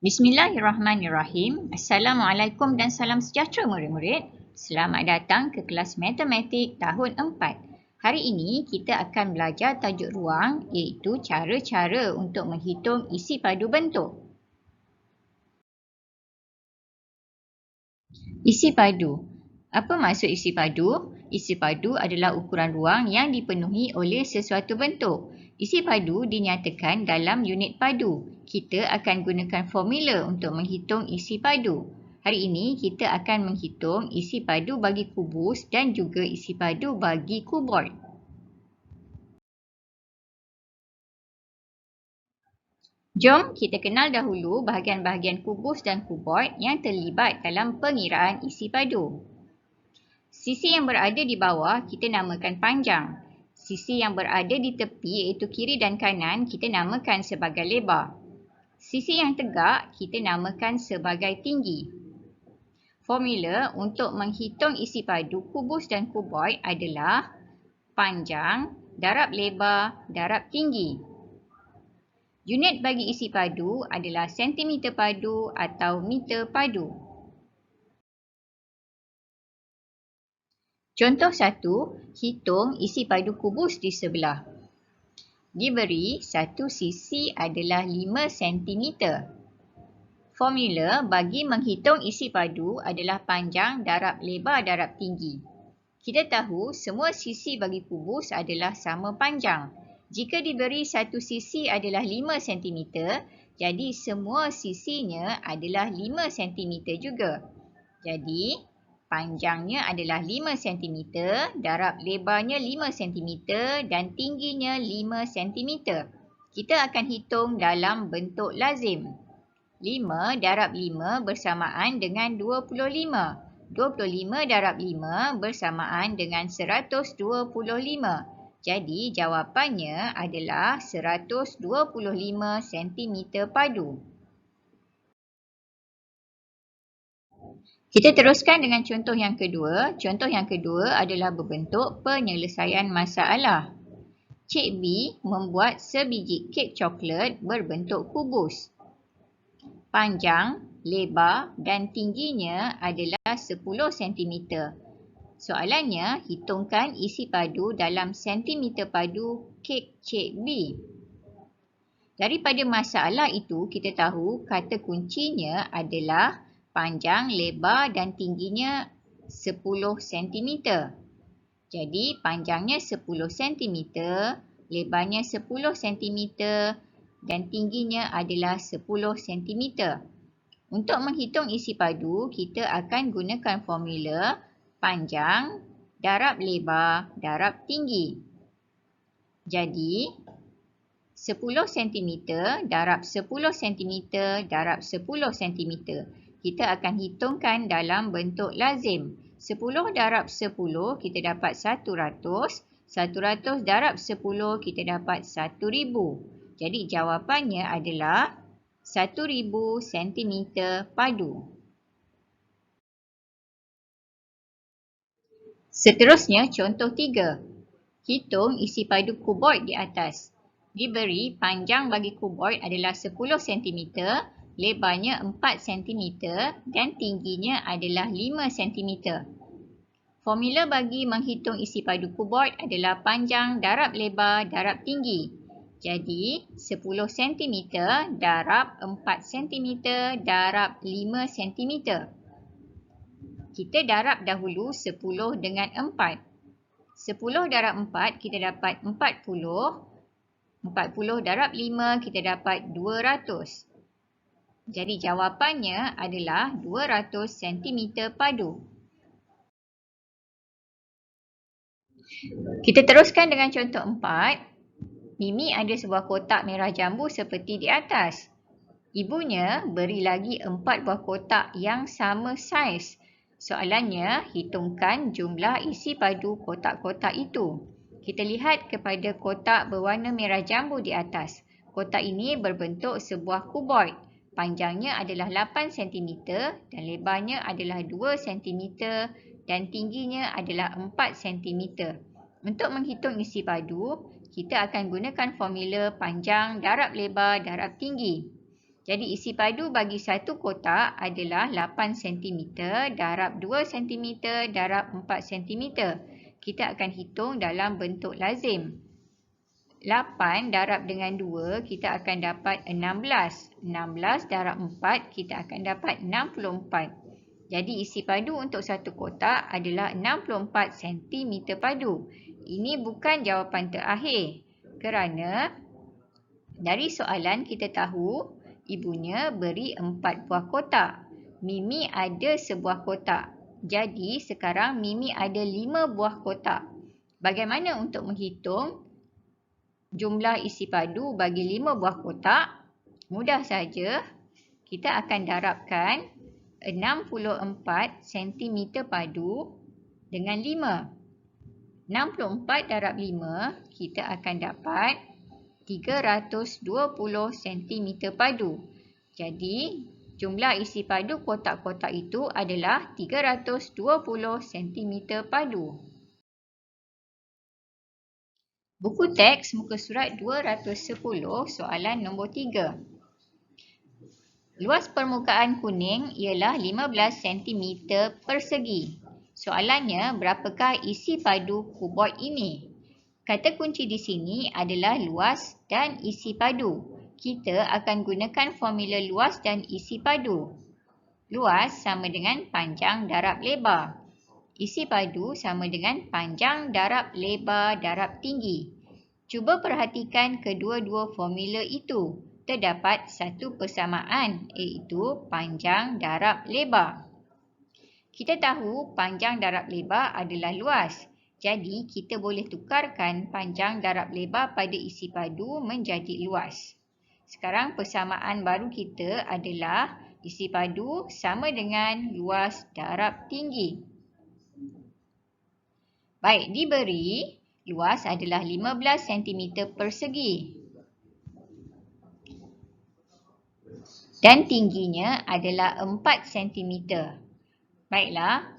Bismillahirrahmanirrahim. Assalamualaikum dan salam sejahtera murid-murid. Selamat datang ke kelas matematik tahun 4. Hari ini kita akan belajar tajuk ruang iaitu cara-cara untuk menghitung isi padu bentuk. Isi padu. Apa maksud isi padu? Isi padu adalah ukuran ruang yang dipenuhi oleh sesuatu bentuk. Isi padu dinyatakan dalam unit padu. Kita akan gunakan formula untuk menghitung isi padu. Hari ini kita akan menghitung isi padu bagi kubus dan juga isi padu bagi kuboid. Jom kita kenal dahulu bahagian-bahagian kubus dan kuboid yang terlibat dalam pengiraan isi padu. Sisi yang berada di bawah kita namakan panjang. Sisi yang berada di tepi iaitu kiri dan kanan kita namakan sebagai lebar. Sisi yang tegak kita namakan sebagai tinggi. Formula untuk menghitung isi padu kubus dan kuboid adalah panjang darab lebar darab tinggi. Unit bagi isi padu adalah sentimeter padu atau meter padu. Contoh 1, hitung isi padu kubus di sebelah. Diberi satu sisi adalah 5 cm. Formula bagi menghitung isi padu adalah panjang darab lebar darab tinggi. Kita tahu semua sisi bagi kubus adalah sama panjang. Jika diberi satu sisi adalah 5 cm, jadi semua sisinya adalah 5 cm juga. Jadi panjangnya adalah 5 cm, darab lebarnya 5 cm dan tingginya 5 cm. Kita akan hitung dalam bentuk lazim. 5 darab 5 bersamaan dengan 25. 25 darab 5 bersamaan dengan 125. Jadi jawapannya adalah 125 cm padu. Kita teruskan dengan contoh yang kedua. Contoh yang kedua adalah berbentuk penyelesaian masalah. Cik B membuat sebiji kek coklat berbentuk kubus. Panjang, lebar dan tingginya adalah 10 cm. Soalannya, hitungkan isi padu dalam sentimeter padu kek Cik B. Daripada masalah itu, kita tahu kata kuncinya adalah panjang, lebar dan tingginya 10 cm. Jadi panjangnya 10 cm, lebarnya 10 cm dan tingginya adalah 10 cm. Untuk menghitung isi padu, kita akan gunakan formula panjang darab lebar darab tinggi. Jadi 10 cm darab 10 cm darab 10 cm. Kita akan hitungkan dalam bentuk lazim. 10 darab 10 kita dapat 100. 100 darab 10 kita dapat 1000. Jadi jawapannya adalah 1000 cm padu. Seterusnya contoh 3. Hitung isi padu kuboid di atas. Diberi panjang bagi kuboid adalah 10 cm, lebarnya 4 cm dan tingginya adalah 5 cm. Formula bagi menghitung isi padu kuboid adalah panjang darab lebar darab tinggi. Jadi 10 cm darab 4 cm darab 5 cm. Kita darab dahulu 10 dengan 4. 10 darab 4 kita dapat 40. 40 darab 5 kita dapat 200. Jadi jawapannya adalah 200 cm padu. Kita teruskan dengan contoh 4. Mimi ada sebuah kotak merah jambu seperti di atas. Ibunya beri lagi 4 buah kotak yang sama saiz. Soalannya, hitungkan jumlah isi padu kotak-kotak itu. Kita lihat kepada kotak berwarna merah jambu di atas. Kotak ini berbentuk sebuah kuboid. Panjangnya adalah 8 cm dan lebarnya adalah 2 cm dan tingginya adalah 4 cm. Untuk menghitung isi padu, kita akan gunakan formula panjang darab lebar darab tinggi. Jadi isi padu bagi satu kotak adalah 8 cm darab 2 cm darab 4 cm. Kita akan hitung dalam bentuk lazim. 8 darab dengan 2 kita akan dapat 16. 16 darab 4 kita akan dapat 64. Jadi isi padu untuk satu kotak adalah 64 cm padu. Ini bukan jawapan terakhir kerana dari soalan kita tahu ibunya beri 4 buah kotak. Mimi ada sebuah kotak. Jadi sekarang Mimi ada 5 buah kotak. Bagaimana untuk menghitung jumlah isi padu bagi 5 buah kotak? Mudah saja. Kita akan darabkan 64 cm padu dengan 5. 64 darab 5 kita akan dapat 320 cm padu. Jadi, jumlah isi padu kotak-kotak itu adalah 320 cm padu. Buku teks muka surat 210 soalan nombor 3. Luas permukaan kuning ialah 15 cm persegi. Soalannya, berapakah isi padu kuboid ini? Kata kunci di sini adalah luas dan isi padu. Kita akan gunakan formula luas dan isi padu. Luas sama dengan panjang darab lebar. Isi padu sama dengan panjang darab lebar darab tinggi. Cuba perhatikan kedua-dua formula itu. Terdapat satu persamaan iaitu panjang darab lebar. Kita tahu panjang darab lebar adalah luas. Jadi, kita boleh tukarkan panjang darab lebar pada isi padu menjadi luas. Sekarang persamaan baru kita adalah isi padu sama dengan luas darab tinggi. Baik, diberi luas adalah 15 cm persegi. Dan tingginya adalah 4 cm. Baiklah.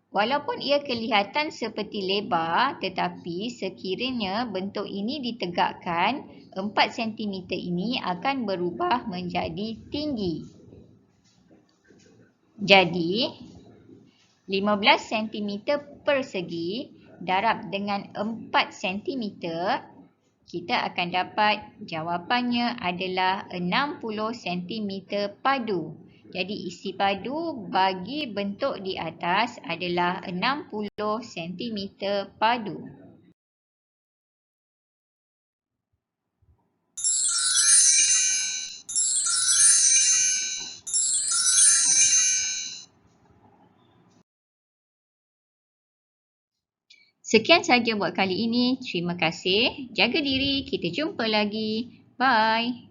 Walaupun ia kelihatan seperti lebar, tetapi sekiranya bentuk ini ditegakkan, 4 cm ini akan berubah menjadi tinggi. Jadi, 15 cm persegi darab dengan 4 cm, kita akan dapat jawapannya adalah 60 cm padu. Jadi isi padu bagi bentuk di atas adalah 60 cm padu. Sekian saja buat kali ini. Terima kasih. Jaga diri. Kita jumpa lagi. Bye.